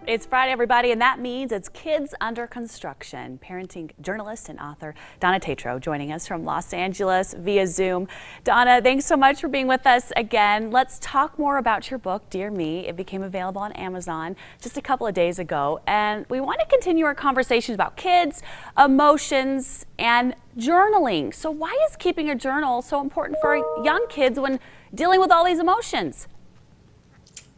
It's Friday, everybody, and that means it's Kids Under Construction. Parenting journalist and author Donna Tatro joining us from Los Angeles via Zoom. Donna, thanks so much for being with us again. Let's talk more about your book, Dear Me. It became available on Amazon just a couple of days ago, and we want to continue our conversations about kids, emotions, and journaling. So why is keeping a journal so important for young kids when dealing with all these emotions?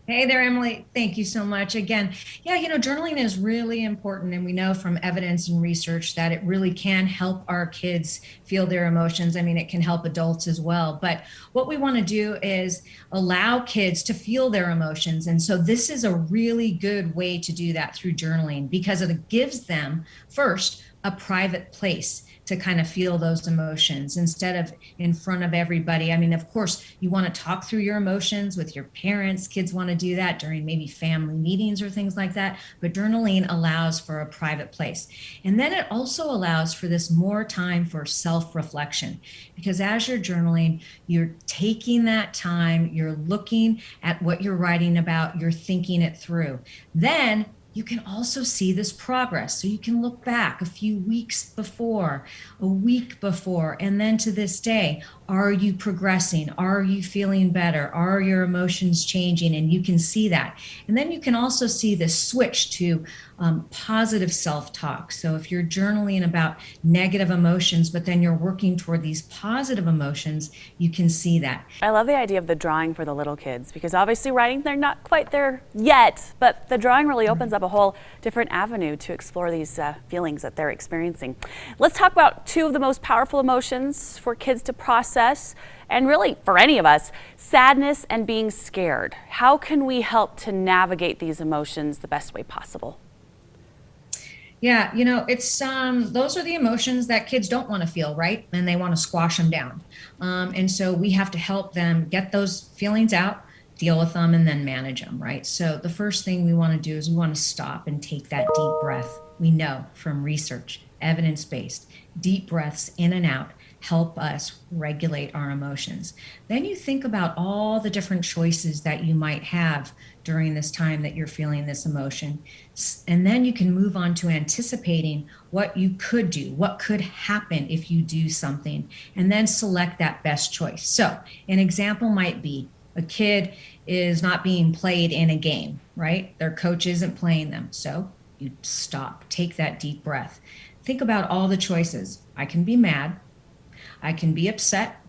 Hey there, Emily. Thank you so much. Again, journaling is really important. And we know from evidence and research that it really can help our kids feel their emotions. I mean, it can help adults as well. But what we want to do is allow kids to feel their emotions. And so this is a really good way to do that through journaling because it gives them, first, a private place to kind of feel those emotions instead of in front of everybody. I mean, of course, you want to talk through your emotions with your parents. Kids want to do that during maybe family meetings or things like that. But journaling allows for a private place. And then it also allows for this more time for self-reflection, because as you're journaling, you're taking that time, you're looking at what you're writing about, you're thinking it through. Then you can also see this progress. So you can look back a few weeks before, a week before, and then to this day. Are you progressing? Are you feeling better? Are your emotions changing? And you can see that. And then you can also see this switch to positive self-talk. So if you're journaling about negative emotions, but then you're working toward these positive emotions, you can see that. I love the idea of the drawing for the little kids because obviously writing, they're not quite there yet, but the drawing really opens up a whole different avenue to explore these feelings that they're experiencing. Let's talk about two of the most powerful emotions for kids to process, and really for any of us: sadness and being scared. How can we help to navigate these emotions the best way possible? Yeah, it's those are the emotions that kids don't want to feel, right? And they want to squash them down. And so we have to help them get those feelings out, deal with them, and then manage them, right? So the first thing we want to do is we want to stop and take that deep breath. We know from research, evidence-based, deep breaths in and out help us regulate our emotions. Then you think about all the different choices that you might have during this time that you're feeling this emotion. And then you can move on to anticipating what you could do, what could happen if you do something, and then select that best choice. So an example might be a kid is not being played in a game, right? Their coach isn't playing them. So you stop, take that deep breath. Think about all the choices. I can be mad. I can be upset,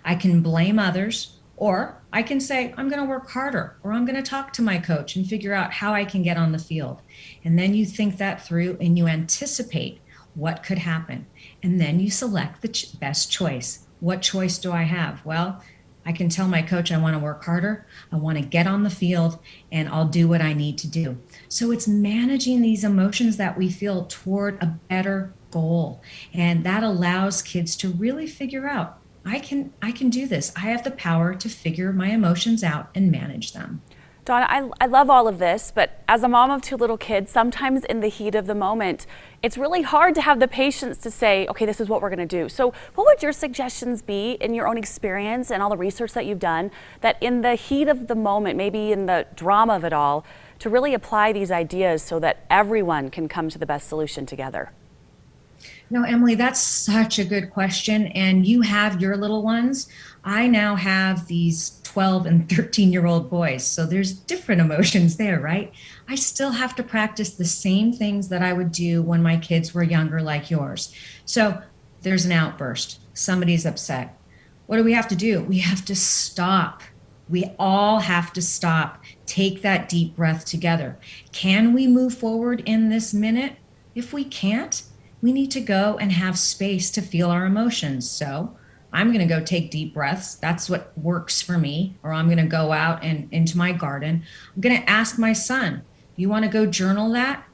I can blame others, or I can say, I'm going to work harder, or I'm going to talk to my coach and figure out how I can get on the field. And then you think that through and you anticipate what could happen. And then you select the best choice. What choice do I have? Well, I can tell my coach I want to work harder, I want to get on the field, and I'll do what I need to do. So it's managing these emotions that we feel toward a better goal. And that allows kids to really figure out, I can do this. I have the power to figure my emotions out and manage them. Donna, I love all of this, but as a mom of two little kids, sometimes in the heat of the moment, it's really hard to have the patience to say, okay, this is what we're going to do. So what would your suggestions be in your own experience and all the research that you've done, that in the heat of the moment, maybe in the drama of it all, to really apply these ideas so that everyone can come to the best solution together? No, Emily, that's such a good question. And you have your little ones. I now have these 12 and 13-year-old boys. So there's different emotions there, right? I still have to practice the same things that I would do when my kids were younger, like yours. So there's an outburst. Somebody's upset. What do we have to do? We have to stop. We all have to stop. Take that deep breath together. Can we move forward in this minute? If we can't, we need to go and have space to feel our emotions. So I'm going to go take deep breaths. That's what works for me. Or I'm going to go out and into my garden. I'm going to ask my son, you want to go journal that?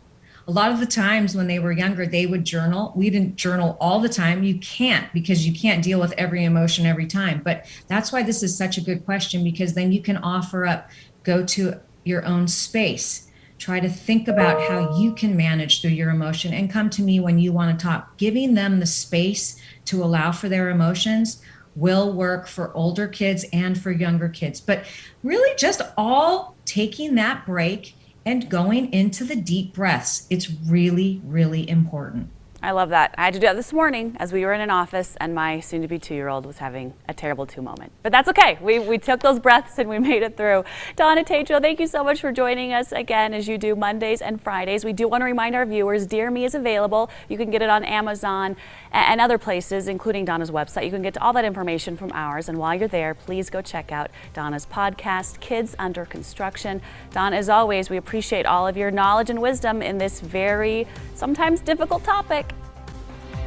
A lot of the times when they were younger, they would journal. We didn't journal all the time. You can't, because you can't deal with every emotion every time. But that's why this is such a good question, because then you can offer up, go to your own space. Try to think about how you can manage through your emotion and come to me when you want to talk. Giving them the space to allow for their emotions will work for older kids and for younger kids. But really just all taking that break and going into the deep breaths. It's really, really important. I love that. I had to do that this morning as we were in an office and my soon-to-be 2-year-old was having a terrible 2 moment. But that's okay. We took those breaths and we made it through. Donna Tatro, thank you so much for joining us again as you do Mondays and Fridays. We do want to remind our viewers, Dear Me is available. You can get it on Amazon and other places, including Donna's website. You can get to all that information from ours. And while you're there, please go check out Donna's podcast, Kids Under Construction. Donna, as always, we appreciate all of your knowledge and wisdom in this very, sometimes difficult topic.